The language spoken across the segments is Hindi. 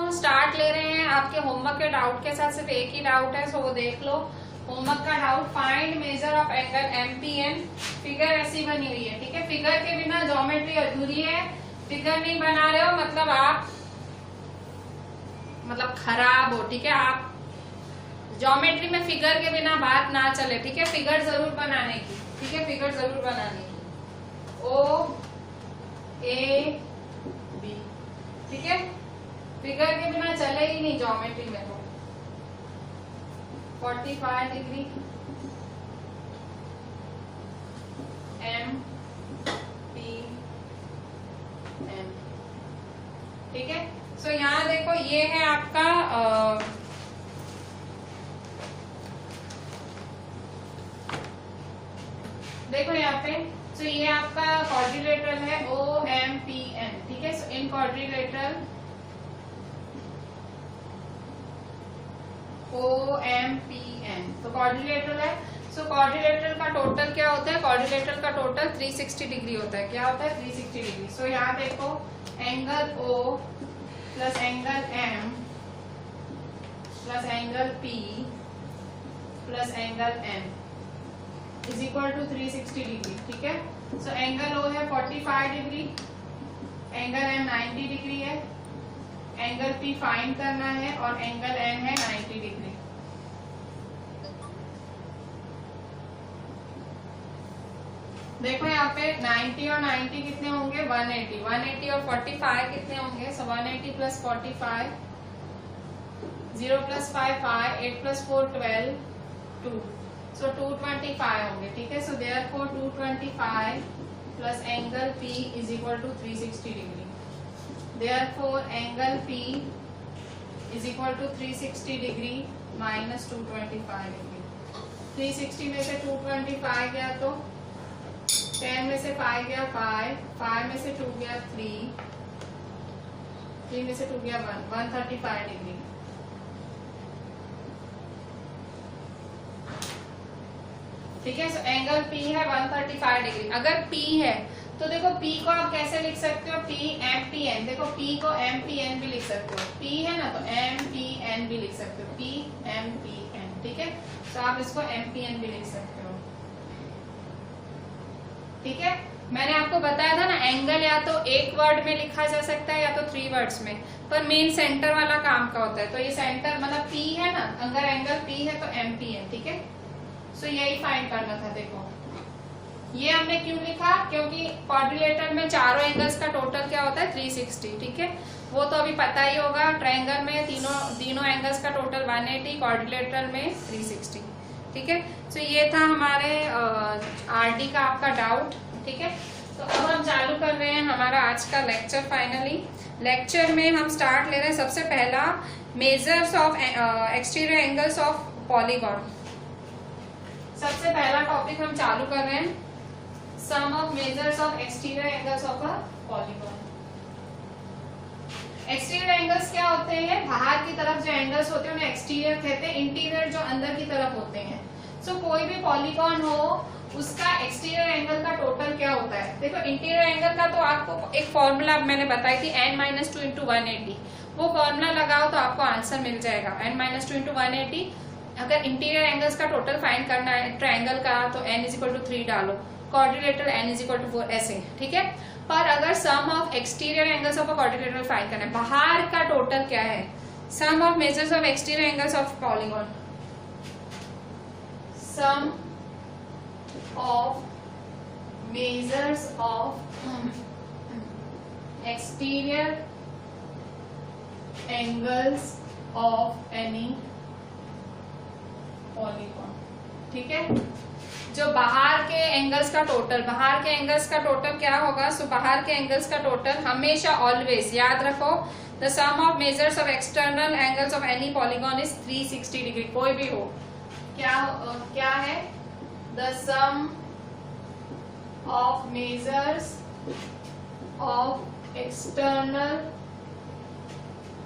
हम स्टार्ट ले रहे हैं आपके होमवर्क के डाउट के साथ। सिर्फ एक ही डाउट है, सो वो देख लो। होमवर्क का doubt, find measure of angle MPN. Figure ऐसी बनी हुई है, ठीक है। फिगर के बिना ज्योमेट्री अधूरी है। फिगर नहीं बना रहे हो मतलब आप खराब हो, ठीक है। आप ज्योमेट्री में फिगर के बिना बात ना चले, ठीक है। फिगर जरूर बनाने की, ठीक है। फिगर जरूर बनाने की। ओ ए बी, ठीक है। फिगर के बिना चले ही नहीं ज्योमेट्री में। तो 45 डिग्री एम पी एम, ठीक है। सो यहाँ देखो ये है आपका देखो यहाँ पे, तो ये आपका क्वाड्रिलेटरल है ओ एम पी एन, ठीक है। So in quadrilateral O M P N, तो क्वाड्रिलेटरल है। सो क्वाड्रिलेटरल का टोटल क्या होता है? क्वाड्रिलेटरल का टोटल 360 डिग्री होता है। क्या होता है? 360 डिग्री। सो यहाँ देखो angle O plus angle M plus angle P plus angle N is equal to 360 degree, ठीक है। सो एंगल ओ है 45 डिग्री, एंगल एम 90 डिग्री है, एंगल पी फाइंड करना है और एंगल एन है 90 डिग्री। देखो यहाँ पे 90 और 90 कितने होंगे? 180। 180 और 45 कितने होंगे? So 180 plus 45, 0 plus 5 5, 8 plus 4 12, 2, so 225 होंगे, ठीक है। So therefore 225 plus angle P is equal to 360 degree. Therefore angle P is equal to 360 degree minus 225 degree. 360 में से 225 गया तो 10 में से 5 गया 5, 5 में से 2 गया 3, 3 में से 2 गया 1, 135 डिग्री। ठीक है। सो एंगल P है 135 डिग्री। अगर P है तो देखो P को आप कैसे लिख सकते हो? P M P N. देखो P को एम पी एन भी लिख सकते हो। P है ना, तो एम पी एन भी लिख सकते हो। P एम पी एन, ठीक है। तो आप इसको एम पी एन भी लिख सकते हो, ठीक है। मैंने आपको बताया था ना, एंगल या तो एक वर्ड में लिखा जा सकता है या तो 3 वर्ड्स में, पर मेन सेंटर वाला काम का होता है। तो ये सेंटर मतलब P है ना, अगर एंगल P है तो एम पी एन, ठीक है। सो यही फाइंड करना था। देखो ये हमने क्यों लिखा? क्योंकि क्वाड्रिलेटरल में चारों एंगल्स का टोटल क्या होता है? 360, ठीक है। वो तो अभी पता ही होगा। ट्रायंगल में तीनों एंगल्स का टोटल 180, क्वाड्रिलेटरल में 360, ठीक है। सो ये था हमारे आरडी का आपका डाउट, ठीक है। तो अब हम चालू कर रहे हैं हमारा आज का लेक्चर। फाइनली लेक्चर में हम स्टार्ट ले रहे हैं। सबसे पहला measures of exterior angles of polygon. सबसे पहला टॉपिक हम चालू कर रहे हैं, sum of measures of exterior angles of a polygon. Exterior angles क्या होते हैं? बाहर की तरफ जो एंगल्स होते हैं उन्हें एक्सटीरियर कहते हैं। इंटीरियर जो अंदर की तरफ होते हैं। सो कोई भी पॉलीगॉन हो उसका एक्सटीरियर एंगल का टोटल क्या होता है? देखो इंटीरियर एंगल का तो आपको एक फॉर्मूला मैंने बताई थी, n-2 इंटू 180। वो फॉर्मूला लगाओ तो आपको आंसर मिल जाएगा, n-2 इंटू 180। अगर इंटीरियर एंगल्स का टोटल फाइंड करना है ट्रायंगल का तो n इज इक्वल टू 3 डालो, quadrilateral n is equal to 4, ऐसे, ठीक है। पर अगर sum of exterior angles of a quadrilateral find करना है, बाहर का टोटल क्या है? Sum of measures of exterior angles of polygon, sum of measures of exterior angles of any polygon, ठीक है। जो बाहर के एंगल्स का टोटल, बाहर के एंगल्स का टोटल क्या होगा? सो बाहर के एंगल्स का टोटल हमेशा ऑलवेज याद रखो, the sum of measures of external angles of any polygon is 360 degree. कोई भी हो, क्या है? The sum of measures of external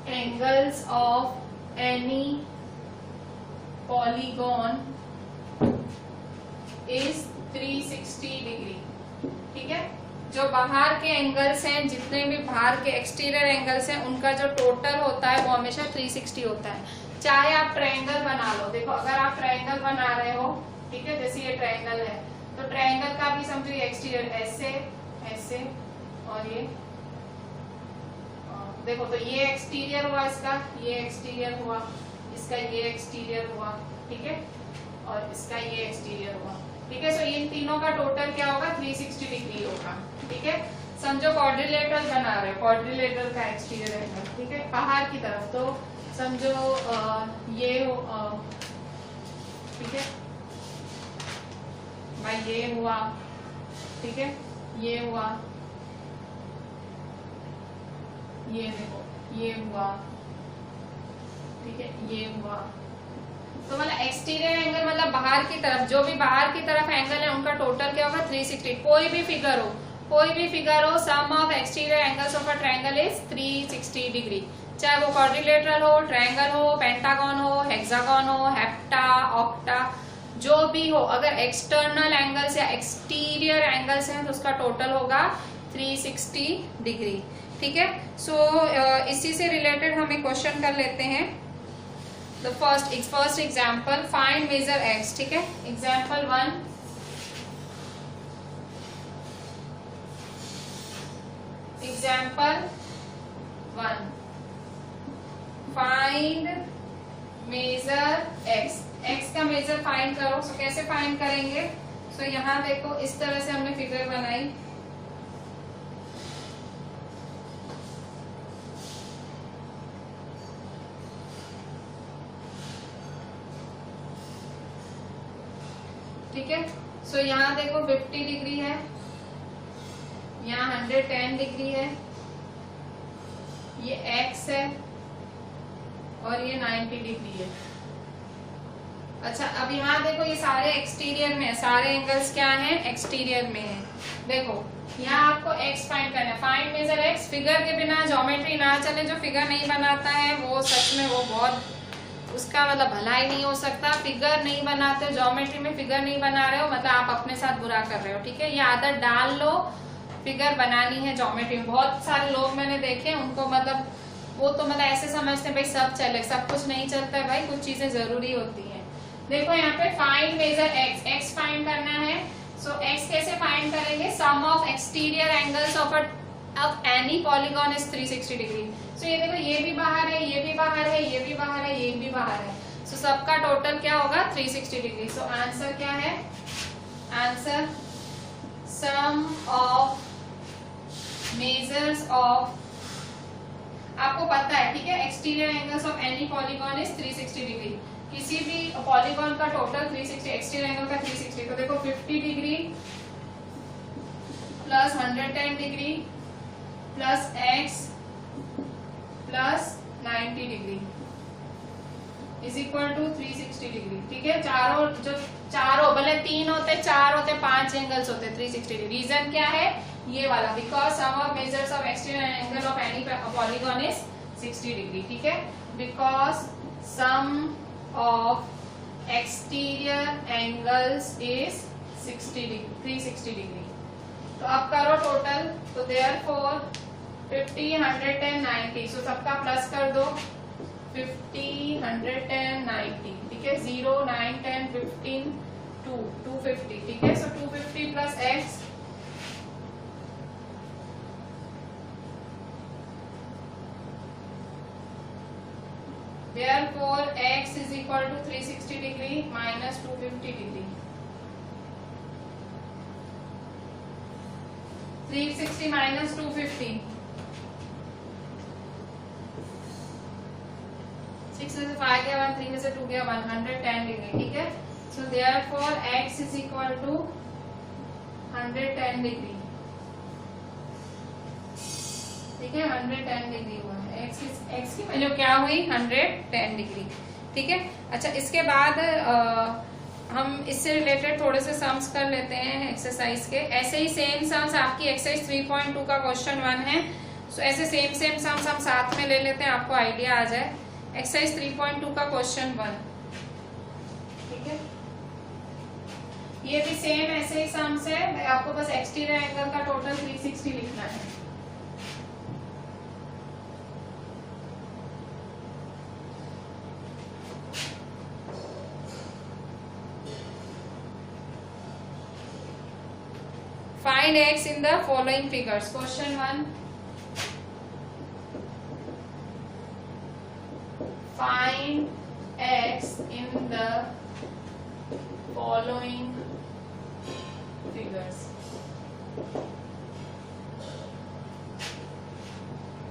angles of any polygon is 360 degree, ठीक है। जो बाहर के एंगल्स हैं, जितने भी बाहर के एक्सटीरियर एंगल्स हैं, उनका जो टोटल होता है वो हमेशा 360 होता है। चाहे आप ट्रायंगल बना लो, देखो अगर आप ट्रायंगल बना रहे हो, ठीक है, जैसे ये ट्रायंगल है, तो ट्रायंगल का भी समझो ये एक्सटीरियर ऐसे ऐसे और ये देखो, तो ये एक्सटीरियर हुआ इसका, ये एक्सटीरियर हुआ इसका, ये एक्सटीरियर हुआ, ठीक है, और इसका ये एक्सटीरियर हुआ, ठीक है। सो इन तीनों का टोटल क्या होगा, 360 डिग्री होगा, ठीक है। समझो क्वाड्रिलेटरल बना रहे हो, क्वाड्रिलेटरल का एक्सटीरियर एंगल, ठीक है, बाहर की तरफ, तो समझो ये हो, ठीक है भाई, ये हुआ, ठीक है, ये हुआ, ये देखो, ये हुआ, ठीक है, ये हुआ। तो मतलब एक्सटीरियर एंगल मतलब बाहर की तरफ, जो भी बाहर की तरफ एंगल है उनका टोटल क्या होगा, 360। कोई भी फिगर हो, sum of exterior angles of a triangle is 360 degree. चाहे वो क्वाड्रिलेटरल हो, ट्रायंगल हो, पेंटागन हो, हेक्सागन हो, हेप्टा, ऑक्टा, जो भी हो, अगर एक्सटर्नल एंगल्स या एक्सटीरियर एंगल्स हैं तो उसका टोटल होगा 360 डिग्री, ठीक है। सो इसी से रिलेटेड हम एक क्वेश्चन कर लेते हैं। The first example, find measure x, ठीक है। Example 1, find measure x. X का मेजर फाइंड करो। सो कैसे फाइंड करेंगे, सो यहाँ देखो इस तरह से हमने फिगर बनाई, ठीक है। सो यहाँ देखो 50 डिग्री है, यहाँ 110 डिग्री है, ये एक्स है और ये 90 डिग्री है। अच्छा, अब यहाँ देखो ये सारे एक्सटीरियर में है, सारे एंगल्स क्या हैं, एक्सटीरियर में है। देखो यहाँ आपको एक्स फाइंड करना है, फाइंड मेजर एक्स। फिगर के बिना ज्योमेट्री ना चले। जो फिगर नहीं बनाता है वो सच में वो बहुत, उसका मतलब भला ही नहीं हो सकता। फिगर नहीं बनाते हो, ज्योमेट्री में फिगर नहीं बना रहे हो, मतलब आप अपने साथ बुरा कर रहे हो, ठीक है। ये आदत डाल लो, फिगर बनानी है ज्योमेट्री में। बहुत सारे लोग मैंने देखे, उनको मतलब वो तो मतलब ऐसे समझते हैं भाई सब चले, सब कुछ नहीं चलता है भाई, कुछ चीजें जरूरी होती हैं। देखो यहाँ पे find measure x, x find करना है। सो एक्स कैसे फाइंड करेंगे, sum of exterior angles of any polygon is 360 degree. So ये देखो, ये भी बाहर है, ये भी बाहर है, ये भी बाहर है, ये भी बाहर है। सो सबका टोटल क्या होगा, 360 डिग्री। सो आंसर क्या है, answer sum of measures of, आपको पता है, ठीक है, exterior angles of any polygon is 360 degree. किसी भी पॉलीगॉन का टोटल 360, एक्सटीरियर एंगल का 360। तो देखो 50 degree plus 110 degree plus x plus 90 degree is equal to 360 degree, ठीक है। चारों जो चारों भले 3 होते, 4 होते, 5 एंगल्स होते 360 डिग्री। रीजन क्या है, ये वाला, because sum of measures of exterior angle of any polygon is 60 degree, ठीक है। Because sum of exterior angles is 60 degree, 360 degree. तो अब करो टोटल, तो देयरफॉर 50, 110, 90। सो सबका प्लस कर दो, 50, 110, 90, ठीक है। 0, 9, 10, 15, 2, 250, ठीक है। सो 250 plus x, therefore x is equal to 360 degree minus 250 degree. 360 minus 250, 6 में से 5 गया 1, 3 में से 2 गया 1, 110 डिग्री, ठीक है। So therefore x is equal to 110 degree, ठीक है। 110 डिग्री हुआ है, एक्स की वैल्यू क्या हुई, 110 डिग्री, ठीक है। अच्छा, इसके बाद हम इससे रिलेटेड थोड़े से सम्स कर लेते हैं एक्सरसाइज के। ऐसे ही सेम सम्स आपकी एक्सरसाइज 3.2 का क्वेश्चन 1 है। सो ऐसे सेम सम्स हम साथ में ले लेते हैं, आपको आइडिया आ जाए। एक्सरसाइज 3.2 का क्वेश्चन 1, ठीक है। ये भी सेम ऐसे ही सम से आपको बस एक्सटीरियर एंगल का टोटल 360 लिखना है। Find x in the following figures. Question 1. Find x in the following figures.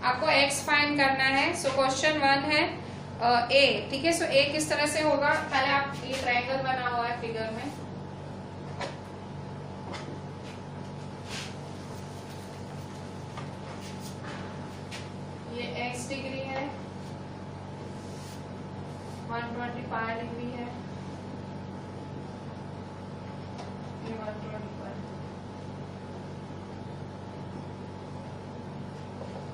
आपको x फाइंड करना है। सो क्वेश्चन 1 है a, ठीक है। सो a किस तरह से होगा, पहले आप ये ट्रायंगल बना हुआ है फिगर में, ये x डिग्री है, 125 डिग्री है, ये 125,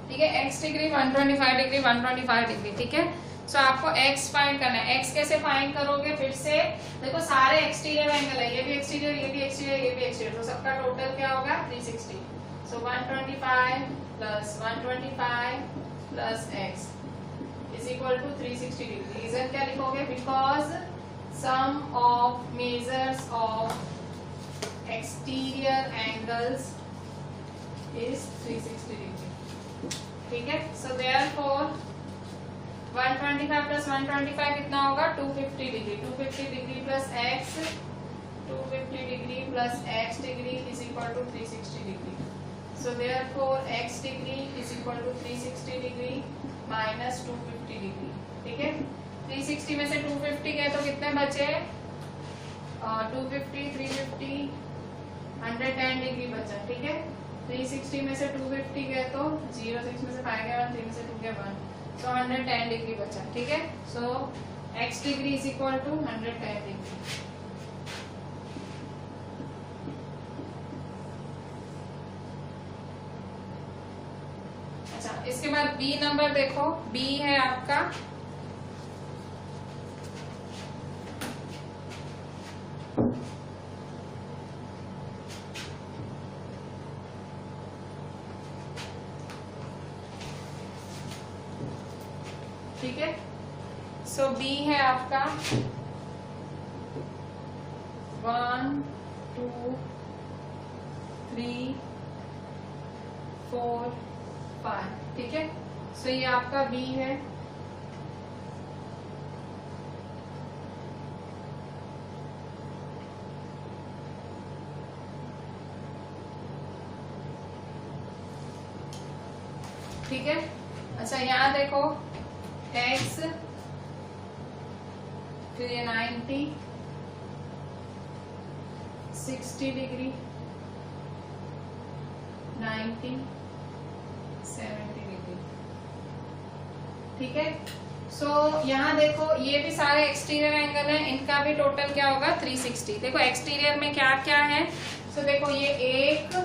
ठीक है। x डिग्री 125 डिग्री 125 डिग्री, ठीक है। सो आपको x फाइंड करना है। x कैसे फाइंड करोगे, फिर से देखो सारे एक्सटीरियर एंगल है, ये भी एक्सटीरियर, ये भी एक्सटीरियर, ये भी एक्सटीरियर, तो सबका टोटल क्या होगा 360। So 125 plus 125 plus x is equal to 360 degree. Reason क्या लिखोगे, because sum of measures of exterior angles is 360 degree, ठीक है। सो देयरफॉर 125 प्लस 125 कितना होगा 250 degree, 250 degree plus x, 250 degree plus x degree is equal to 360 degree. So therefore x degree is equal to 360 degree minus 250 degree, ठीक है। 360 में से 250 गए तो कितने बचे, 250, 350, 110 डिग्री बचा, ठीक है। 360 में से 250 गए तो 0, 6 में से 5 गया 1, 3 में से 2 गया 1, so 110 डिग्री बचा, ठीक है। so x degree is equal to 110 degree. अच्छा, इसके बाद बी नंबर देखो, बी है आपका ठीक है। सो बी है आपका 1 2 3 4 5, ठीक है। सो ये आपका बी है। ठीक है। अच्छा, यहाँ देखो x, फिर ये 90, 60 डिग्री, 90, 70 डिग्री, ठीक है। सो यहाँ देखो ये भी सारे एक्सटीरियर एंगल हैं, इनका भी टोटल क्या होगा 360। देखो एक्सटीरियर में क्या क्या है, सो देखो ये एक,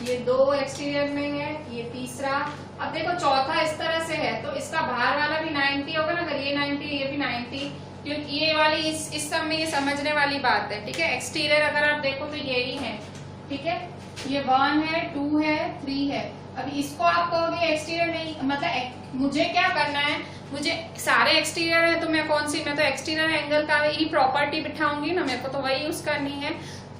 ये दो एक्सटीरियर में है, ये तीसरा, अब देखो चौथा इस तरह से है तो इसका बाहर वाला भी 90 होगा ना, अगर ये 90 ये भी 90, क्योंकि ये वाली इस सब में ये समझने वाली बात है, ठीक है। एक्सटीरियर अगर आप देखो तो यही है, ठीक है। ये 1 है, 2 है, 3 है। अभी इसको आप कहोगे एक्सटीरियर नहीं, मतलब मुझे क्या करना है, मुझे सारे एक्सटीरियर है तो मैं कौन सी, मैं तो एक्सटीरियर एंगल का ही प्रॉपर्टी बिठाऊंगी ना, मेरे को तो वही यूज करनी है,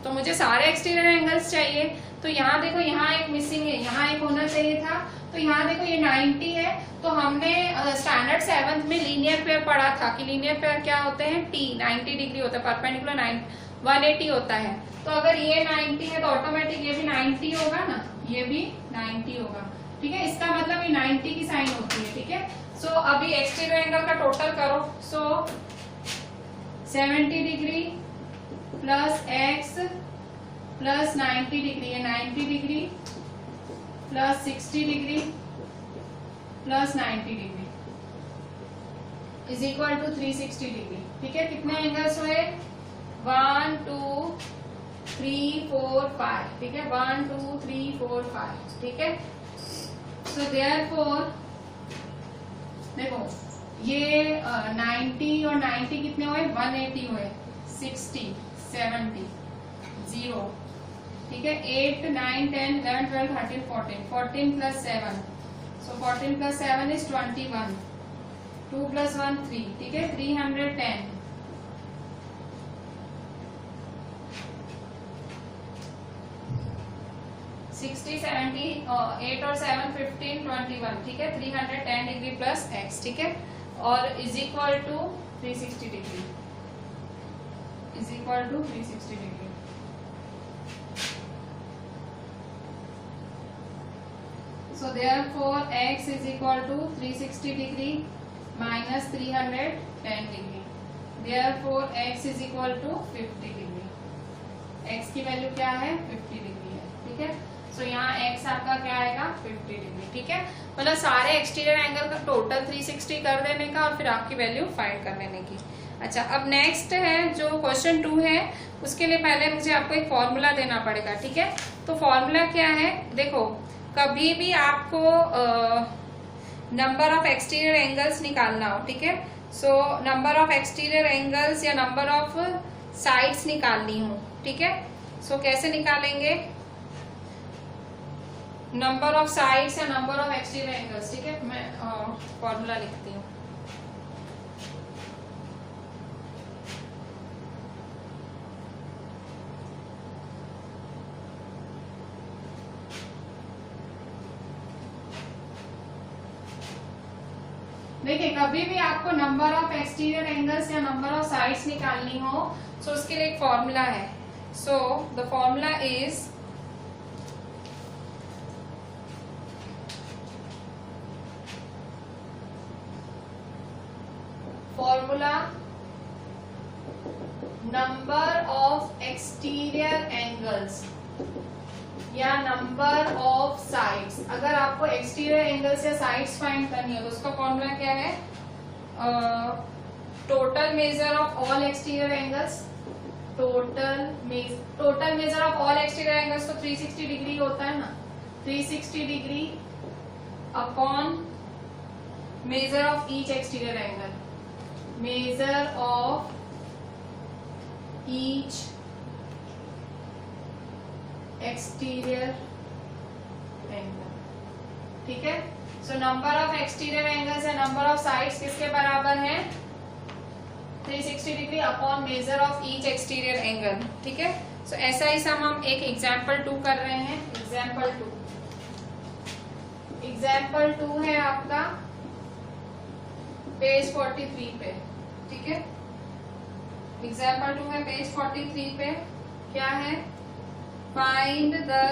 तो मुझे सारे एक्सटीरियर एंगल्स चाहिए। तो यहाँ देखो यहाँ एक मिसिंग है, यहाँ एक होना चाहिए था, तो यहाँ देखो ये 90 है, तो हमने स्टैंडर्ड 7th में लीनियर पेयर पढ़ा था कि लीनियर पेयर क्या होते हैं, t 90 डिग्री होता है, परपेंडिकुलर 180 होता है। तो अगर ये 90 है तो ऑटोमेटिक ये भी 90 होगा ना, ये भी 90 होगा, ठीक है। इसका मतलब ये 90 की साइन होती है, ठीक है। सो अभी एक्सटीरियर एंगल का टोटल करो, so 70 degree plus x plus 90 degree, ये 90 degree plus 60 degree plus 90 degree is equal to 360 degree, ठीक है। कितने एंगल्स हुए, 1 2 3 4 5, ठीक है। 1 2 3 4 5, ठीक है। सो देयरफॉर देखो ये 90 और 90 कितने हुए, 180 हुए, 60 70 0, ठीक है। 8 9 10 11 12 13 14, 14 plus 7, so 14 plus 7 is 21, 2 plus 1 3, ठीक है। 310, 60 70, 8 और 7 15 21, ठीक है। 310 डिग्री प्लस x, ठीक है। और is equal to 360 degree, is equal to 360 degree. So therefore x is equal to 360 degree minus 310 degree. Therefore x is equal to 50 degree. x की वैल्यू क्या है? 50 डिग्री है, ठीक है। सो यहाँ x आपका क्या आएगा? 50 डिग्री, ठीक है। मतलब सारे एक्सटीरियर एंगल का टोटल 360 कर देने का और फिर आपकी वैल्यू फाइंड कर लेने की। अच्छा, अब नेक्स्ट है जो क्वेश्चन 2 है, उसके लिए पहले मुझे आपको एक फॉर्मूला देना पड़ेगा, ठीक है। तो फॉर्मूला क्या है? देखो, कभी भी आपको नंबर ऑफ एक्सटीरियर एंगल्स निकालना हो, ठीक है। सो नंबर ऑफ एक्सटीरियर एंगल्स या नंबर ऑफ साइड्स निकालनी हो, ठीक है। सो कैसे निकालेंगे? नंबर ऑफ साइड्स या नंबर ऑफ एक्सटीरियर एंगल्स, ठीक है। मैं फॉर्मूला लिखती हूँ। देखिए, कभी भी आपको नंबर ऑफ एक्सटीरियर एंगल्स या नंबर ऑफ साइड्स निकालनी हो, सो उसके लिए एक फॉर्मूला है। So the formula is formula number of exterior angles या नंबर ऑफ साइड्स। अगर आपको एक्सटीरियर एंगल्स या साइड्स फाइंड करनी है तो उसका फॉर्मूला क्या है? Total measure of all exterior angles, total measure of all exterior angles तो 360 डिग्री होता है ना, 360 degree upon measure of each exterior angle, measure of each exterior angle, ठीक है। सो नंबर ऑफ एक्सटीरियर एंगल्स या नंबर ऑफ साइड्स किसके बराबर है? 360 degree upon measure of each exterior angle, ठीक है। सो ऐसा ही सम हम एक एग्जाम्पल 2 कर रहे हैं। एग्जाम्पल 2 है आपका पेज 43 पे, ठीक है। एग्जाम्पल 2 है पेज 43 पे। क्या है? Find the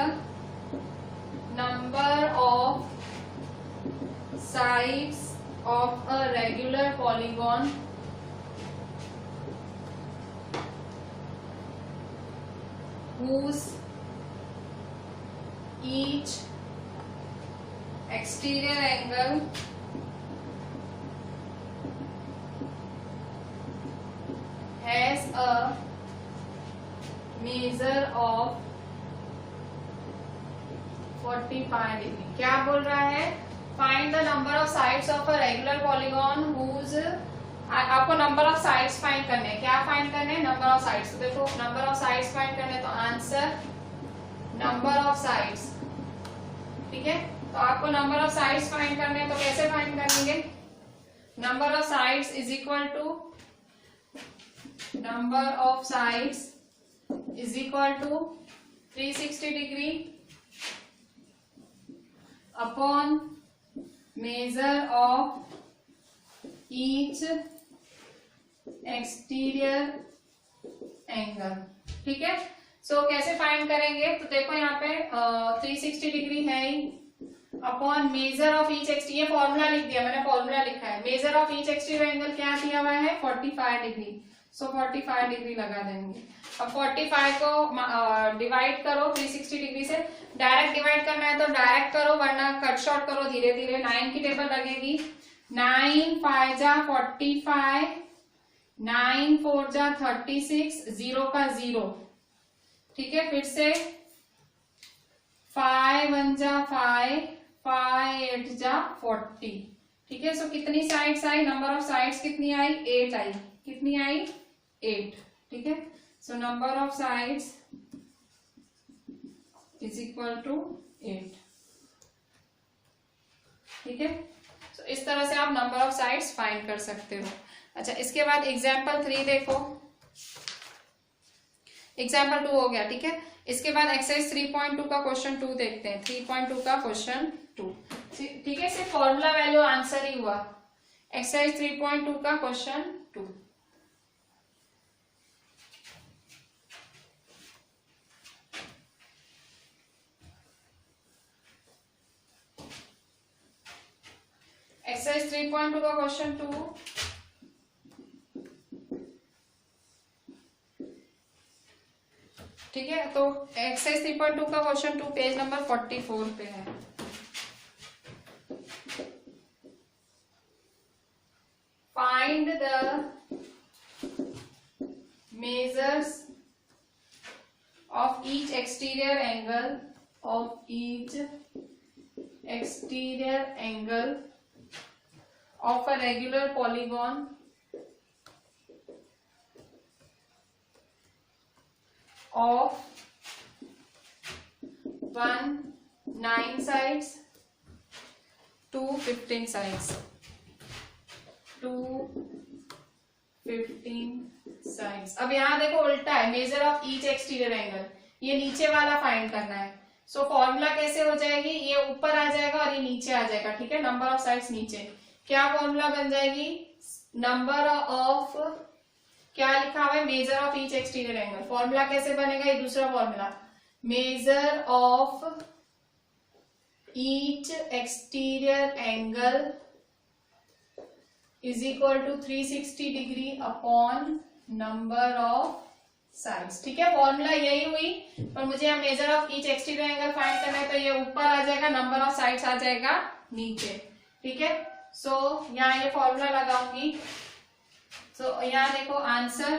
number of sides of a regular polygon whose each exterior angle has a measure of 45 degree. क्या बोल रहा है? Find the number of sides of a regular polygon whose, आपको नंबर ऑफ साइड्स फाइंड करने हैं। क्या फाइंड करने हैं? Number of sides. तो देखो, नंबर ऑफ साइड्स फाइंड करने, तो आंसर नंबर ऑफ साइड्स, ठीक है। तो आपको नंबर ऑफ साइड्स फाइंड करने हैं, तो कैसे फाइंड करेंगे? Number of sides is equal to number of sides is equal to 360 degree upon measure of each exterior angle, ठीक है। सो कैसे फाइंड करेंगे? तो देखो यहाँ पे 360 डिग्री है ही, upon measure of each exterior, formula लिख दिया मैंने, फॉर्मूला लिखा है। Measure of each exterior angle क्या दिया हुआ है? 45 डिग्री। सो 45 डिग्री लगा देंगे। अब 45 को डिवाइड करो 360 डिग्री से। डायरेक्ट डिवाइड करना है तो डायरेक्ट करो, वरना कट शॉर्ट करो धीरे धीरे। 9 की टेबल लगेगी। 9 5 जा 45, 9 4 जा 36, 0 का 0, ठीक है। फिर से 5 1 जा 5, 5 8 जा 40, ठीक है। सो कितनी साइड्स आई? नंबर ऑफ साइड्स कितनी आई? 8 आई। कितनी आई? 8, ठीक है। सो number of sides is equal to 8। ठीक है, तो इस तरह से आप नंबर ऑफ साइड्स फाइंड कर सकते हो। अच्छा, इसके बाद एग्जाम्पल 3 देखो। एग्जाम्पल 2 हो गया। ठीक है, इसके बाद एक्सरसाइज 3.2 का क्वेश्चन 2 देखते हैं। 3.2 का क्वेश्चन 2। ठीक है, सिर्फ फॉर्मूला वैल्यू आंसर ही हुआ। एक्सरसाइज 3.2 का क्वेश्चन 2। एक्सरसाइज 3.2 का क्वेश्चन 2। ठीक है, तो एक्सरसाइज 3.2 का क्वेश्चन 2 पेज नंबर 44 पे है। Find the measures of each exterior angle of a regular polygon of 9 sides, 15 sides, 15 sides। अब यहाँ देखो उल्टा है, measure of each exterior angle, ये नीचे वाला फाइंड करना है। सो फॉर्मूला कैसे हो जाएगी, ये ऊपर आ जाएगा और ये नीचे आ जाएगा। ठीक है, नंबर ऑफ साइड्स नीचे, क्या फॉर्मूला बन जाएगी, नंबर ऑफ, क्या लिखा हुआ है, measure of each exterior angle. Formula कैसे बनेगा, ये दूसरा formula, measure of each exterior angle is equal to 360 degree upon number of sides. ठीक है, फॉर्मूला यही हुई, पर मुझे यहाँ measure of each exterior angle find करना है, तो ये ऊपर आ जाएगा, नंबर ऑफ साइड्स आ जाएगा नीचे। ठीक है, सो यहाँ ये फॉर्मूला लगाऊंगी। सो यहाँ देखो आंसर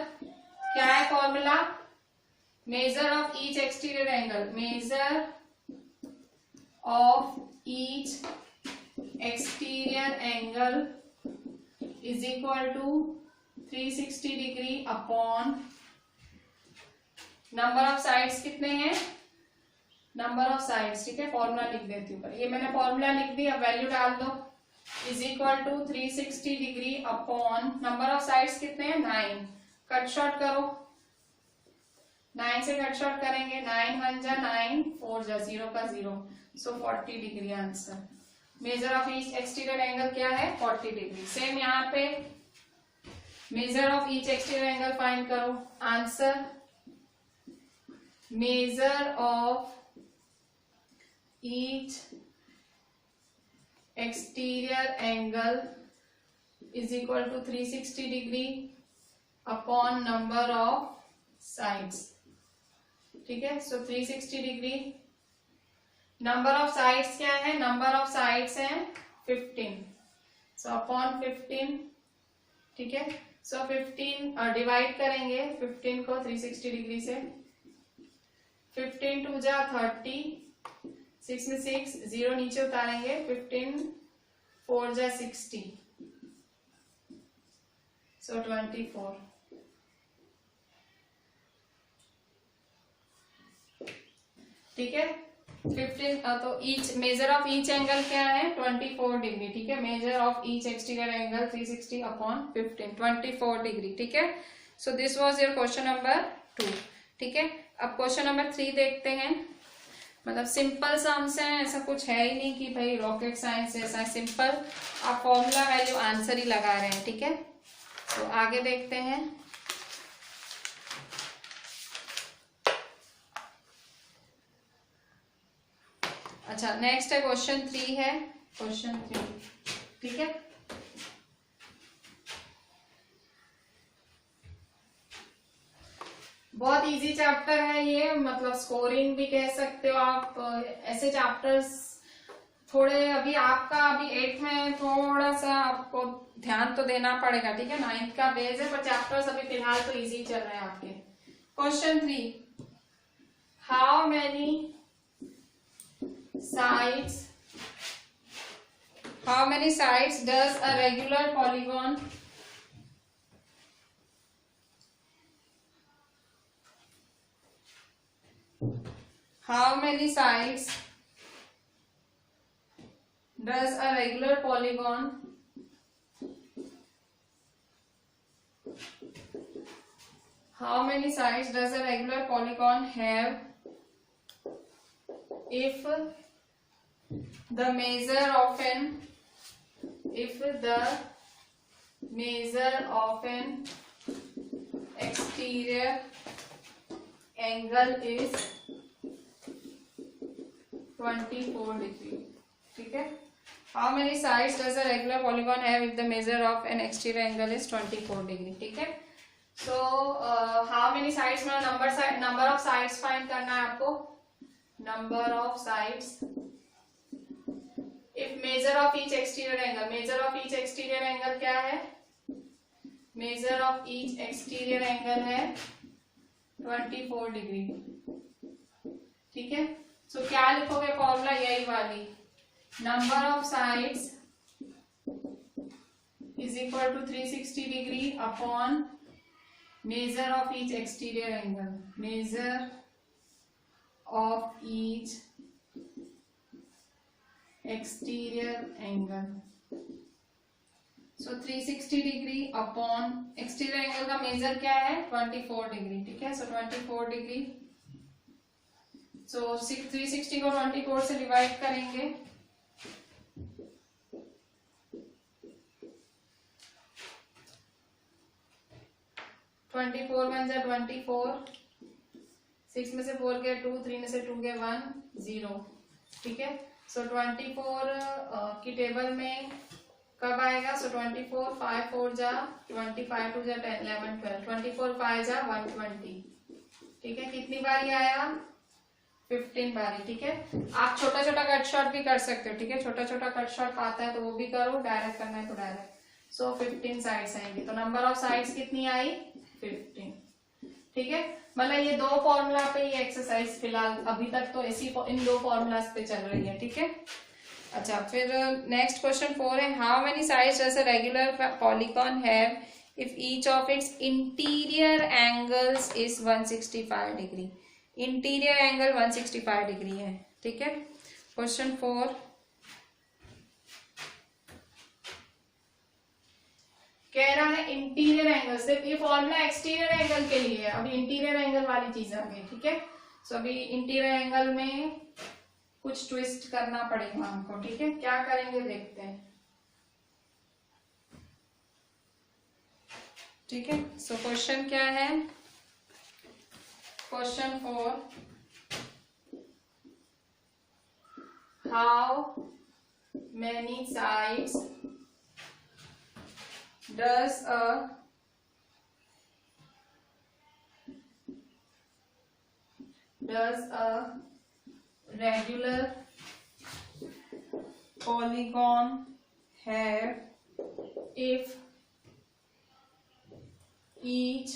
क्या है, formula measure of each exterior angle, measure of each exterior angle is equal to 360 degree upon number of sides कितने हैं, नंबर ऑफ साइड्स। ठीक है, फॉर्मूला लिख देती हूँ, ये मैंने फॉर्मूला लिख दी, अब वैल्यू डाल दो, is equal to 360 degree upon number of sides कितने हैं, 9। कट शॉर्ट करो, 9 से कट शॉर्ट करेंगे, 9 1 जा 9, 4 जा 0 का 0, so 40 degree answer. Measure of each exterior angle क्या है, 40 डिग्री। सेम यहाँ पे measure of each exterior angle find करो, answer measure of each exterior angle is equal to 360 degree upon number of sides. ठीक है, so 360 degree, number of sides क्या है, नंबर ऑफ साइड्स है 15, सो अपॉन 15। ठीक है, सो 15 डिवाइड करेंगे 15 को 360 डिग्री से, 15 2 जा 30, 6 में 6, 0 नीचे उतारेंगे, 15 4 जा 60, सो 24। ठीक है, 15 तो each major of each angle क्या है, 24 डिग्री। ठीक है, measure of each exterior angle 360 upon 15, 24 degree. ठीक है, so this was your question number 2। ठीक है, अब क्वेश्चन नंबर 3 देखते हैं। मतलब सिंपल सम्स हैं, ऐसा कुछ है ही नहीं कि भाई रॉकेट साइंस ऐसा है, सिंपल आप फॉर्मूला वैल्यू आंसर ही लगा रहे हैं। ठीक है, तो आगे देखते हैं। अच्छा, नेक्स्ट है क्वेश्चन 3 है, क्वेश्चन 3। ठीक है, बहुत इजी चैप्टर है ये, मतलब स्कोरिंग भी कह सकते हो आप। ऐसे चैप्टर्स थोड़े अभी आपका अभी 8th में थोड़ा सा आपको ध्यान तो देना पड़ेगा। ठीक है, 9th का बेस है, पर चैप्टर्स अभी फिलहाल तो इजी चल रहे हैं आपके। Question 3, how many sides does a regular polygon how many sides does a regular polygon how many sides does a regular polygon have if the measure of an exterior angle is 24 degree. ठीक है, how many sides does a regular polygon have if the measure of an exterior angle is 24 degree. ठीक है, so how many sides में number of sides find करना है आपको, number of sides if measure of each exterior angle, measure of each exterior angle क्या है, measure of each exterior angle है 24 डिग्री. ठीक है, सो क्या लिखोगे फॉर्मूला, यही वाली, number of sides is equal to 360 degree upon measure of each exterior angle, measure of each exterior angle. So 360 degree upon exterior angle का मेजर क्या है 24 डिग्री. ठीक है, सो 24 डिग्री, सो 360 को 24 से डिवाइड करेंगे, ट्वेंटी फोर बन जाए 24, 6 में से 4 गए 2, 3 में से 2 गए 1, 0. ठीक है, सो 24 की टेबल में कब आएगा, सो 24 5 4 जा 25 2 जा 10 11 12, 24 5 जा 120. ठीक है, कितनी बारी आया 15 बारी. ठीक है, आप छोटा छोटा कट शॉट भी कर सकते हो. ठीक है, छोटा छोटा कट शॉट आता है तो वो भी करो, डायरेक्ट करना है तो डायरेक्ट. सो 15 साइड्स आएंगी, तो नंबर ऑफ साइड्स कितनी आई 15. ठीक है, मतलब ये दो फॉर्मूला पे ये एक्सरसाइज फिलहाल अभी तक तो ऐसी इन दो फॉर्मूलाज पे चल रही है. ठीक है, अच्छा, फिर नेक्स्ट क्वेश्चन 4 है, how many sides does a regular polygon have if each of its interior angles is 165 degree. Interior angle 165 degree है. ठीक है, क्वेश्चन 4 कह रहा है इंटीरियर एंगल, सिर्फ ये फॉर्मूला एक्सटीरियर एंगल के लिए है, अभी इंटीरियर एंगल वाली चीज आ गई. ठीक है, सो अभी इंटीरियर एंगल में कुछ ट्विस्ट करना पड़ेगा हमको. ठीक है, क्या करेंगे देखते हैं. ठीक है, सो क्वेश्चन क्या है, question 4, how many sides does a regular polygon have if each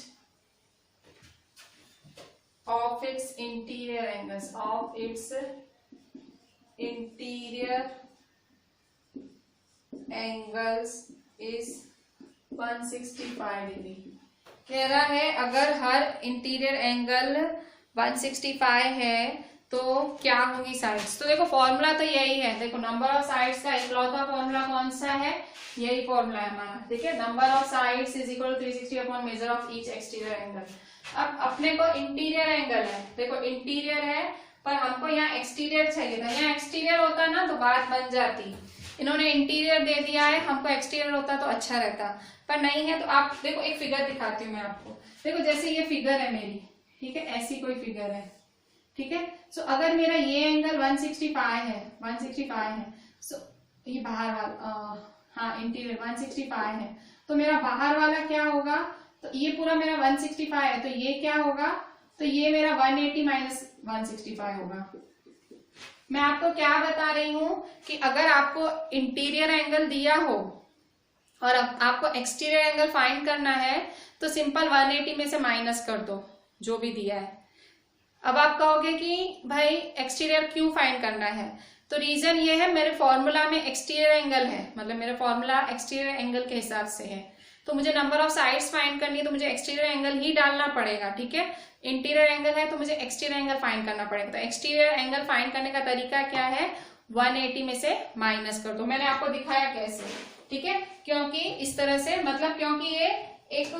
of its interior angles is 165 degree. कह रहा है अगर हर इंटीरियर एंगल 165 है तो क्या होंगी साइड्स. तो देखो फॉर्मूला तो यही है, देखो नंबर ऑफ साइड्स का इकलौता फॉर्मूला कौन सा है, यही फॉर्मूला है हमारा. ठीक है, number of sides is equal to 360 upon measure of each exterior angle. अब अपने को इंटीरियर एंगल है, देखो इंटीरियर है पर हमको यहाँ एक्सटीरियर चाहिए था, यहाँ एक्सटीरियर होता ना तो बात बन जाती. इन्होंने इंटीरियर दे दिया है, हमको एक्सटीरियर होता तो अच्छा रहता, पर नहीं है. तो आप देखो एक फिगर दिखाती हूँ मैं आपको. देखो जैसे ये फिगर है मेरी, ठीक है, ऐसी कोई फिगर है. ठीक है, सो अगर मेरा ये एंगल 165 है, सो ये बाहर वाला, हाँ इंटीरियर 165 है, तो मेरा बाहर वाला क्या होगा, तो ये पूरा मेरा 165 है, तो ये क्या होगा, तो ये मेरा 180 माइनस 165 होगा. मैं आपको क्या बता रही हूं कि अगर आपको इंटीरियर एंगल दिया हो और आपको एक्सटीरियर एंगल फाइंड करना है तो सिंपल 180 में से माइनस कर दो जो भी दिया है. अब आप कहोगे कि भाई एक्सटीरियर क्यों फाइंड करना है, तो रीजन ये है मेरे फॉर्मूला में एक्सटीरियर एंगल है, मतलब मेरा फॉर्मूला एक्सटीरियर एंगल के हिसाब से है. तो मुझे नंबर ऑफ साइड्स फाइंड करनी है, तो मुझे एक्सटीरियर एंगल ही डालना पड़ेगा, ठीक है। इंटीरियर एंगल है तो मुझे एक्सटीरियर एंगल फाइंड करना पड़ेगा। तो एक्सटीरियर एंगल फाइंड करने का तरीका क्या है, 180 में से माइनस कर दो। मैंने आपको दिखाया कैसे, ठीक है, क्योंकि इस तरह से, मतलब क्योंकि ये एक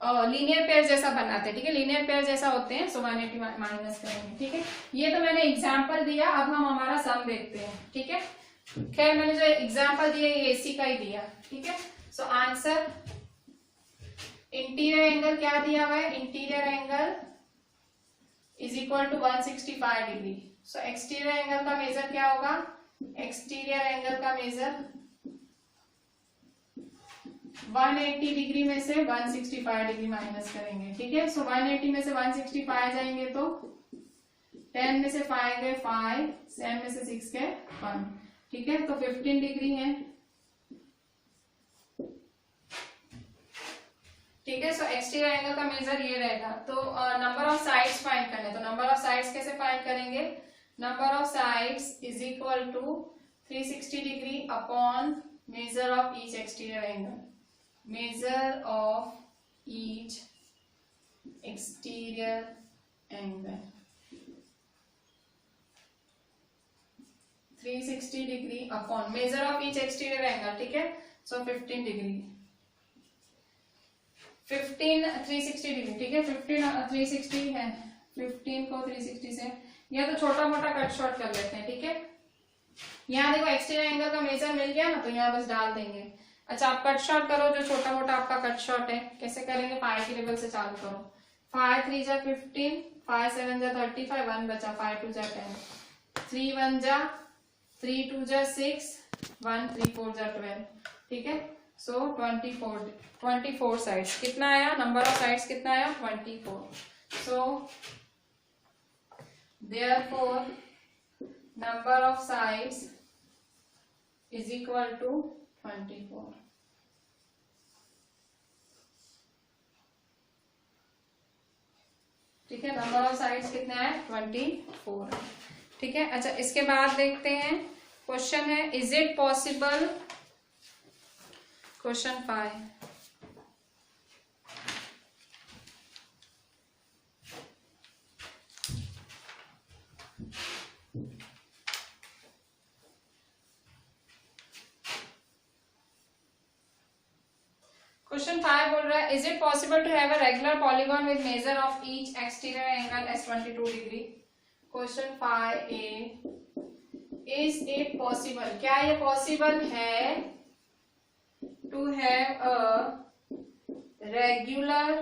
लीनियर पेयर जैसा बनाते हैं, ठीक है, लीनियर पेयर जैसा होते हैं, सो 180 माइनस करेंगे, ठीक है। ये तो मैंने एग्जाम्पल दिया, अब हम हमारा सम देखते हैं, ठीक है। खैर मैंने जो एग्जाम्पल दिया ये इसी का ही दिया, ठीक है। सो आंसर, इंटीरियर एंगल क्या दिया हुआ है, interior angle is equal to 165 degree. So exterior angle का मेजर क्या होगा, एक्सटीरियर एंगल का मेजर 180 डिग्री में से 165 डिग्री माइनस करेंगे, ठीक है। सो 180 में से 165 जाएंगे तो 10 में से 5 गए 5, 7 में से 6 गए 1, ठीक है। तो 15 डिग्री है, ठीक है। सो एक्सटीरियर एंगल का मेजर ये रहेगा। तो नंबर ऑफ साइड्स फाइंड करने, तो नंबर ऑफ साइड्स कैसे फाइंड करेंगे, number of sides is equal to 360 degree upon measure of each exterior angle, measure of each exterior angle 360 degree upon measure of each exterior angle, ठीक है। सो 15 डिग्री, 15 360 डिग्री, ठीक है। 15 360 है, 15 को 360 से या तो छोटा मोटा कट शॉर्ट कर लेते हैं, ठीक है। यहाँ देखो एक्सटीरियर एंगल का मेजर मिल गया ना, तो यहाँ बस डाल देंगे। अच्छा आप कट शॉर्ट करो, जो छोटा मोटा आपका कट शॉर्ट है, कैसे करेंगे, पाई की टेबल से चालू करो। 5 3 जा 15, 5 7 जा 35, 1 बचा, 5 2 जा 10, 3 1 जा 3 2 जा 6, 1 3 4 जा 12, ठीक है। सो 24 साइड्स कितना आया, नंबर ऑफ साइड्स कितना आया, 24। So therefore number of sides is equal to 24। ठीक है, नंबर ऑफ साइड्स कितना है, 24, ठीक है। अच्छा इसके बाद देखते हैं, क्वेश्चन है is it possible, question 5, question 5 बोल रहा है is it possible to have a regular polygon with measure of each exterior angle is 22 degree. Question 5A, is it possible, क्या ये पॉसिबल है to have a regular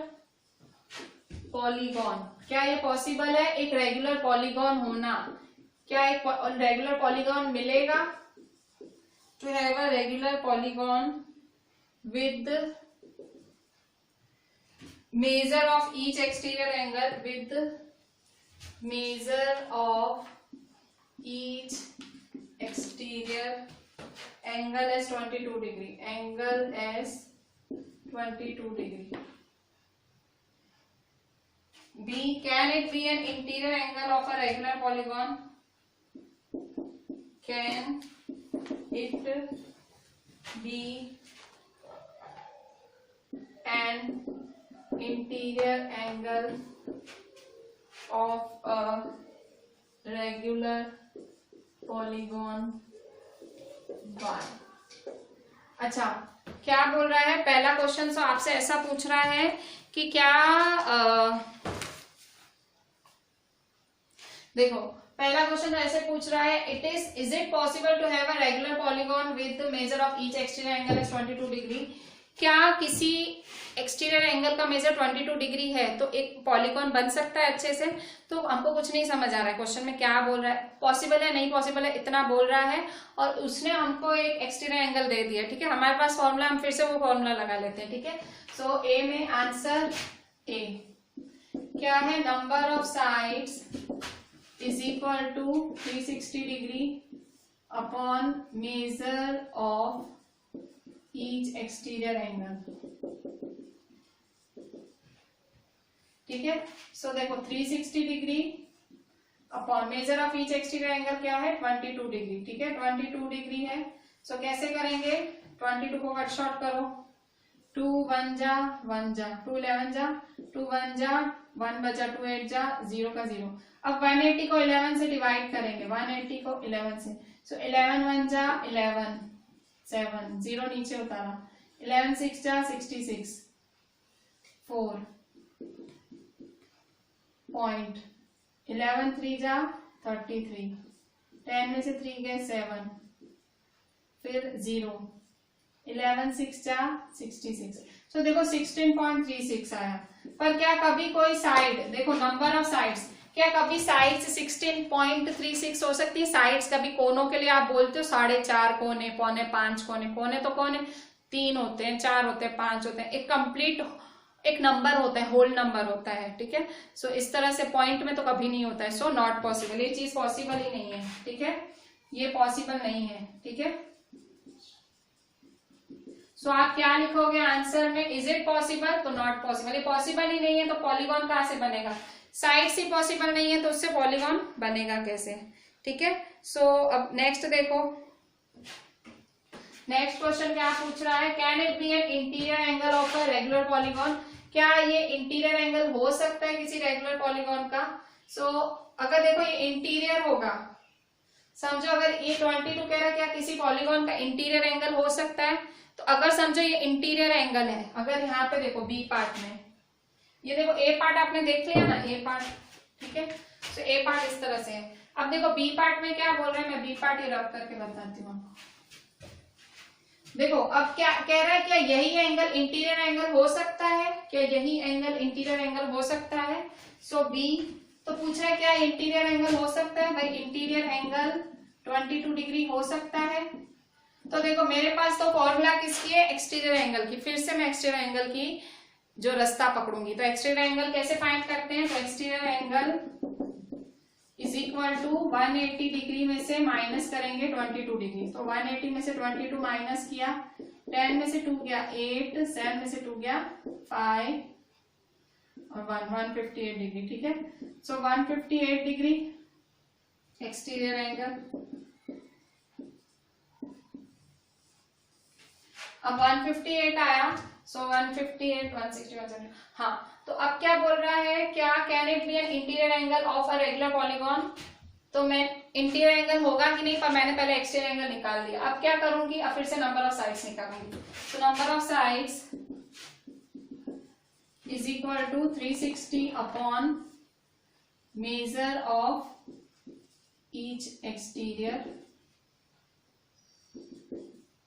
polygon, क्या ये पॉसिबल है एक रेगुलर पॉलीगॉन होना, क्या एक रेगुलर पॉलीगॉन मिलेगा, to have a regular polygon with measure of each exterior angle, with measure of each exterior angle as 22 degree, angle as 22 degree. B, can it be an interior angle of a regular polygon, can it be an interior angle of a regular polygon Y। अच्छा क्या बोल रहा है, पहला क्वेश्चन तो आपसे ऐसा पूछ रहा है कि क्या देखो पहला क्वेश्चन ऐसे पूछ रहा है is it possible to have a regular polygon with measure of each exterior angle is 22 degree, क्या किसी एक्सटीरियर एंगल का मेजर 22 डिग्री है तो एक पॉलीगॉन बन सकता है अच्छे से। तो हमको कुछ नहीं समझ आ रहा है क्वेश्चन में क्या बोल रहा है, पॉसिबल है नहीं पॉसिबल है इतना बोल रहा है, और उसने हमको एक एक्सटीरियर एंगल दे दिया, ठीक है। हमारे पास फॉर्मूला, हम फिर से वो फॉर्मूला लगा लेते हैं, ठीक है। सो ए में आंसर ए क्या है, number of sides is equal to 360 degree upon measure of each exterior angle, ठीक है। सो देखो 360 degree upon measure of each exterior angle क्या है, 22 डिग्री, ठीक है। 22 डिग्री है, सो कैसे करेंगे, 22 को कट शॉर्ट करो, 2 1 जा 1 जा, 2 11 जा 2 1 जा 1 बचा, 2 8 जा 0 का 0। अब 180 को 11 से डिवाइड करेंगे, 180 को 11 से, सो 11 1 जा 11 7 0 नीचे उतारा, 11 6 जा 66 4 पॉइंट, 11 3 जा 33, 10 में से 3 गए 7, फिर 0, 11 6 जा 66। तो देखो 16.36 आया। पर क्या कभी कोई साइड, देखो नंबर ऑफ साइड्स, क्या कभी साइड्स 16.36 हो सकती है? साइड्स कभी कोनों के लिए आप बोलते हो 4.5 कोने, पौने 5 कोने, कोने तो कोने 3 होते हैं, 4 होते हैं, 5 होते हैं, एक कंप्लीट एक नंबर होता है, होल नंबर होता है, ठीक है। सो इस तरह से पॉइंट में तो कभी नहीं होता है, सो नॉट पॉसिबल, ये चीज पॉसिबल ही नहीं है, ठीक है, ये पॉसिबल नहीं है, ठीक है। सो आप क्या लिखोगे आंसर में? Is it possible? तो नॉट पॉसिबल, ये पॉसिबल ही नहीं है तो पॉलीगॉन कहां से बनेगा? साइड से पॉसिबल नहीं है तो उससे पॉलीगॉन बनेगा कैसे, ठीक है। सो अब नेक्स्ट देखो, नेक्स्ट क्वेश्चन क्या पूछ रहा है, can it be an interior angle of a regular polygon? क्या ये इंटीरियर एंगल हो सकता है किसी रेगुलर पॉलीगॉन का? सो अगर देखो ये इंटीरियर होगा, समझो अगर ये 22 कह रहा है क्या किसी पॉलीगॉन का इंटीरियर एंगल हो सकता है? तो अगर समझो ये इंटीरियर एंगल है, अगर यहाँ पे देखो बी पार्ट में, ये देखो ए पार्ट आपने देख लिया ना, ए पार्ट, ठीक है। तो ए पार्ट इस तरह से है। अब देखो बी पार्ट में क्या बोल रहे हैं, मैं बी पार्ट ये रब करके बताती हूँ आपको। देखो अब क्या कह रहा है, क्या यही एंगल इंटीरियर एंगल हो सकता है? क्या यही एंगल इंटीरियर एंगल हो सकता है? सो बी तो पूछा है क्या इंटीरियर एंगल हो सकता है? भाई इंटीरियर एंगल 22 डिग्री हो सकता है। तो देखो मेरे पास तो फॉर्मूला किसकी है? एक्सटीरियर एंगल की। फिर से मैं एक्सटीरियर एंगल की जो रास्ता पकड़ूंगी, तो एक्सटीरियर एंगल कैसे फाइंड करते हैं? तो exterior angle is equal to 180 degree में से माइनस करेंगे 22 डिग्री। तो 180 में से 22 माइनस किया, 10 में से 2 गया 8, 7 में से 2 गया 5 और 158 डिग्री, ठीक है। सो 158 डिग्री एक्सटीरियर एंगल। अब 158 आया, सो 158 160 170। हाँ, तो अब क्या बोल रहा है, क्या can it be an interior angle of a regular polygon? तो मैं इंटीरियर एंगल होगा कि नहीं, पर मैंने पहले एक्सटीरियर एंगल निकाल दिया। अब क्या करूंगी, अब फिर से नंबर ऑफ साइड्स निकालूंगी। तो number of sides is equal to 360 upon measure of each exterior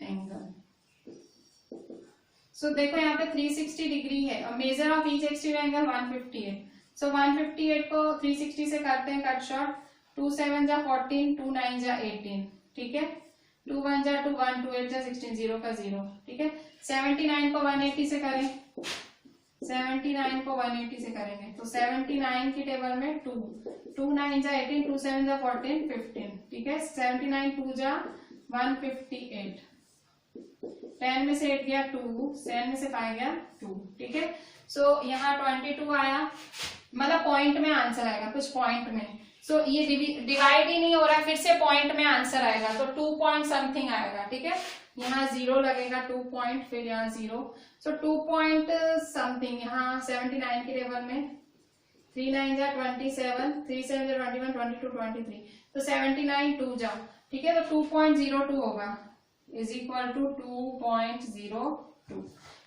angle. So देखो यहाँ पे 360 डिग्री है और measure of each exterior angle 158। So 158 को 360 से करते हैं कट शॉर्ट, 2 7 जा 14, 2 9 जा 18, ठीक है। 2 1 जा 2 1, 2 8 जा 16, 0 का 0, ठीक है। 79 को 180 से करें, 79 को 180 से करेंगे तो 79 की टेबल में 2, 2 9 जा 18, 2 7 जा 14, 15, ठीक है। 79 2 जा 158, 10 में से 8 गया 2, 7 में से 5 गया 2, ठीक है। सो यहाँ 22 आया, मतलब पॉइंट में आंसर आएगा, कुछ पॉइंट में। सो ये डिवाइड ही नहीं हो रहा है, फिर से पॉइंट में आंसर आएगा, तो 2 पॉइंट समथिंग आएगा, ठीक है। यहाँ 0 लगेगा, 2 पॉइंट, फिर यहाँ 0, सो 2 पॉइंट समथिंग। यहाँ 79 की टेबल में 3 9 जा 27, 3 7 जा 21, 22 23, तो 79 2 जा, ठीक है। तो 2.02 होगा, इज इक्वल टू 2.02,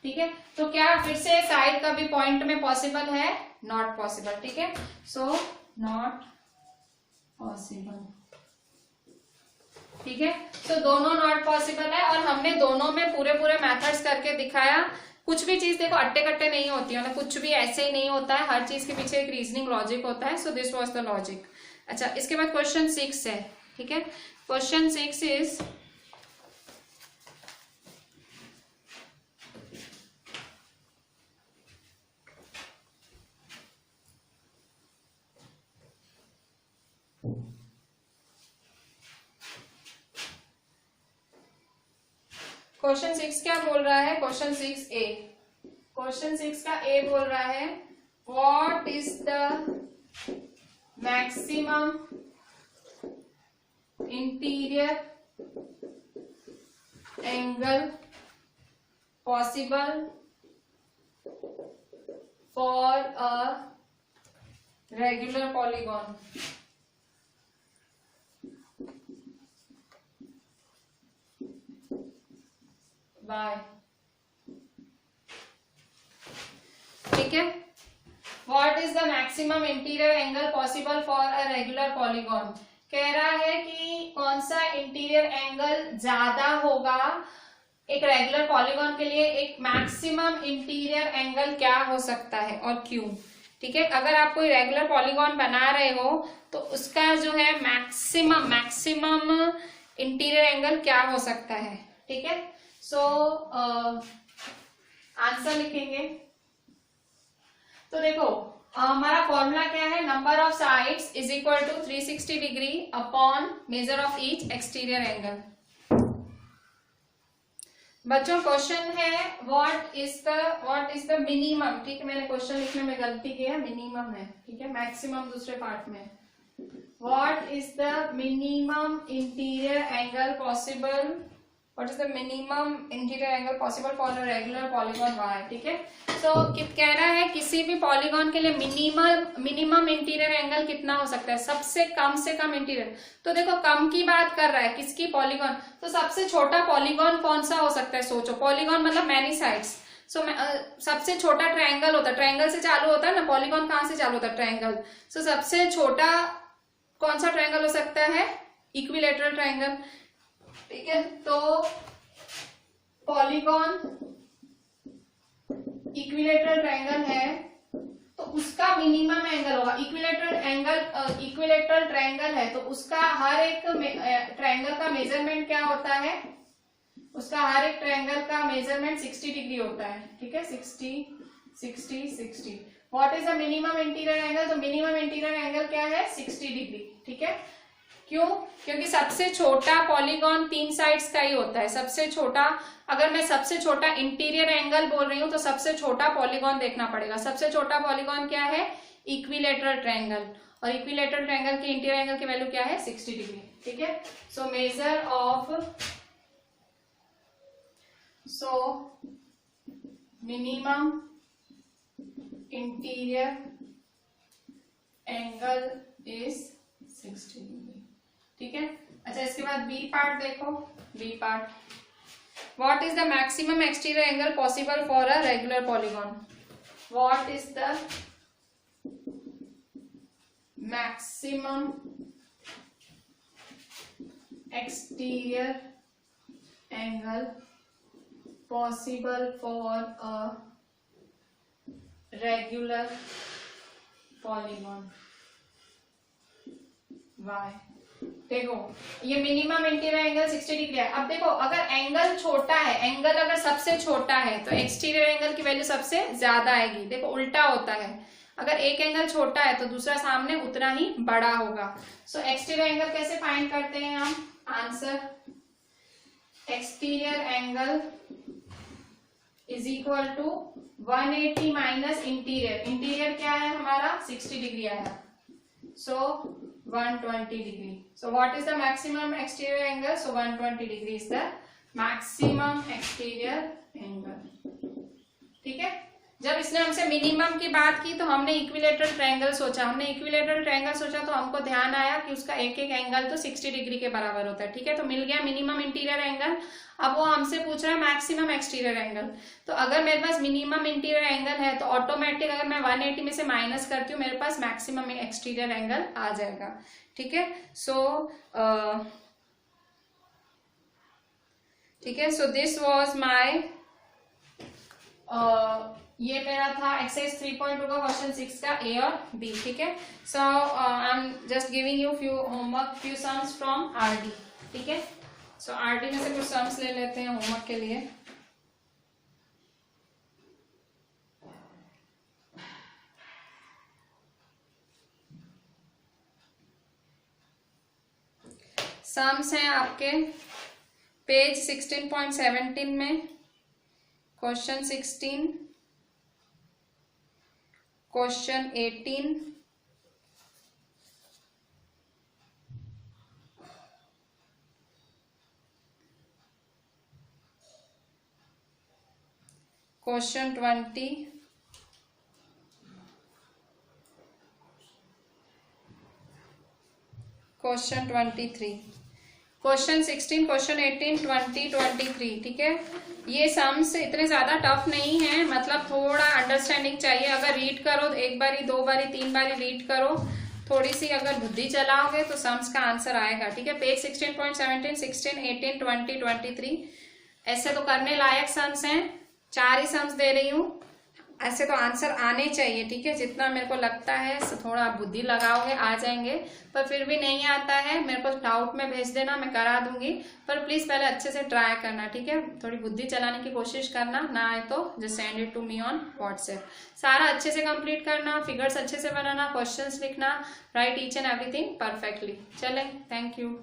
ठीक है। तो क्या फिर से साइड का भी पॉइंट में पॉसिबल है? नॉट पॉसिबल, ठीक है। सो नॉट पॉसिबल, ठीक है। तो दोनों नॉट पॉसिबल है और हमने दोनों में पूरे मेथड्स करके दिखाया। कुछ भी चीज देखो अट्टे कट्टे नहीं होती है, मतलब कुछ भी ऐसे ही नहीं होता है, हर चीज के पीछे एक रीजनिंग लॉजिक होता है। So this was the logic. अच्छा, इसके बाद क्वेश्चन 6 है, ठीक है। क्वेश्चन 6 इज क्वेश्चन 6 क्या बोल रहा है? क्वेश्चन 6 ए, क्वेश्चन 6 का ए बोल रहा है what is the maximum interior angle possible for a regular polygon. Y. ठीक है. What is the maximum interior angle possible for a regular polygon? कह रहा है कि कौन सा इंटीरियर एंगल ज्यादा होगा एक रेगुलर पॉलीगॉन के लिए. एक मैक्सिमम इंटीरियर एंगल क्या हो सकता है और क्यों. ठीक है, अगर आप कोई रेगुलर पॉलीगॉन बना रहे हो तो उसका जो है मैक्सिमम इंटीरियर एंगल क्या हो सकता है. ठीक है, सो आंसर लिखेंगे. तो देखो हमारा फॉर्मूला क्या है. Number of sides is equal to 360 degree upon measure of each exterior angle. बच्चों क्वेश्चन है व्हाट इज द मिनिमम. ठीक है, मैंने क्वेश्चन लिखने में गलती की है, मिनिमम है. ठीक है, मैक्सिमम दूसरे पार्ट में. What is the minimum interior angle possible. What is the minimum interior angle possible for a regular polygon Y. ठीक है, तो कह रहा है किसी भी पॉलीगॉन के लिए मिनिमम इंटीरियर एंगल कितना हो सकता है. सबसे कम इंटीरियर. तो देखो कम की बात कर रहा है किसकी, पॉलीगॉन. तो सबसे छोटा पॉलीगॉन कौन सा हो सकता है. सोचो, पॉलीगॉन मतलब मैनी साइड्स. सो सबसे छोटा ट्रायंगल होता है. ट्रायंगल से चालू होता है ना, पॉलीगॉन कहाँ से चालू होता है, ट्रायंगल. सो सबसे छोटा कौन सा ट्रायंगल हो सकता है, इक्विलेटरल ट्रायंगल. ठीक है, तो पॉलीगॉन इक्विलेटरल ट्रायंगल है तो उसका मिनिमम एंगल होगा. इक्विलेटरल ट्रायंगल है तो उसका हर एक ट्रायंगल का मेजरमेंट क्या होता है. उसका हर एक ट्रायंगल का मेजरमेंट 60 डिग्री होता है. ठीक है, 60. What is the minimum interior angle. तो मिनिमम इंटीरियर एंगल क्या है, 60 डिग्री. ठीक है, क्यों, क्योंकि सबसे छोटा पॉलीगॉन 3 साइड्स का ही होता है. सबसे छोटा, अगर मैं सबसे छोटा इंटीरियर एंगल बोल रही हूं तो सबसे छोटा पॉलीगॉन देखना पड़ेगा. सबसे छोटा पॉलीगॉन क्या है, इक्विलेटरल ट्रायंगल. और इक्विलेटरल ट्रायंगल की इंटीरियर एंगल की वैल्यू क्या है, 60 डिग्री. ठीक है, so measure of minimum interior angle is 60 degree. ठीक है, अच्छा इसके बाद बी पार्ट देखो. B part, what is the maximum exterior angle possible for a regular polygon. What is the maximum exterior angle possible for a regular polygon Y. देखो ये मिनिमम इंटीरियर एंगल 60 डिग्री है. अब देखो अगर एंगल छोटा है, एंगल अगर सबसे छोटा है तो एक्सटीरियर एंगल की वैल्यू सबसे ज्यादा आएगी. देखो उल्टा होता है, अगर एक एंगल छोटा है तो दूसरा सामने उतना ही बड़ा होगा. सो एक्सटीरियर एंगल कैसे फाइंड करते हैं हम. Answer, exterior angle is equal to 180 minus interior. Interior क्या है हमारा, 60 डिग्री आया. So 120 degree. So what is the maximum exterior angle? So 120 degree is the maximum exterior angle. ठीक है, जब इसने हमसे मिनिमम की बात की तो हमने इक्विलेटरल ट्रायंगल सोचा. तो हमको ध्यान आया कि उसका एक एक एंगल तो 60 डिग्री के बराबर होता है. ठीक है, तो मिल गया मिनिमम इंटीरियर एंगल. अब वो हमसे पूछ रहा है मैक्सिमम एक्सटीरियर एंगल. तो अगर मेरे पास मिनिमम इंटीरियर एंगल है तो ऑटोमेटिक अगर मैं 180 में से माइनस करती हूँ मेरे पास मैक्सिमम एक्सटीरियर एंगल आ जाएगा. ठीक है, सो दिस वाज माय ये मेरा था एक्सरसाइज 3.2 का क्वेश्चन 6 का ए और बी. ठीक है, so I am just giving you few sums from RD. ठीक है, सो आरडी में से कुछ सम्स ले लेते हैं होमवर्क के लिए. सम्स हैं आपके पेज 16.17 में, question 16, question 18, question 20 question 23, question 16, question 18, 20, 23, ठीक है। ये सम्स इतने ज्यादा टफ नहीं है, मतलब थोड़ा अंडरस्टैंडिंग चाहिए। अगर रीड करो, एक बारी, दो बारी, तीन बारी रीड करो, थोड़ी सी अगर बुद्धि चलाओगे तो सम्स का आंसर आएगा, ठीक है। पेज 16.17, 16, 18, 20, 23 ऐसे तो करने लायक सम्स हैं, 4 ही सम्स दे रही हूँ। ऐसे तो आंसर आने चाहिए, ठीक है। जितना मेरे को लगता है थोड़ा आप बुद्धि लगाओगे आ जाएंगे, पर फिर भी नहीं आता है मेरे को डाउट में भेज देना, मैं करा दूंगी। पर प्लीज पहले अच्छे से ट्राई करना, ठीक है। थोड़ी बुद्धि चलाने की कोशिश करना, ना आए तो just send it to me on WhatsApp. सारा अच्छे से कंप्लीट करना, फिगर्स अच्छे से बनाना, क्वेश्चंस लिखना, write each and everything perfectly. चले, थैंक यू।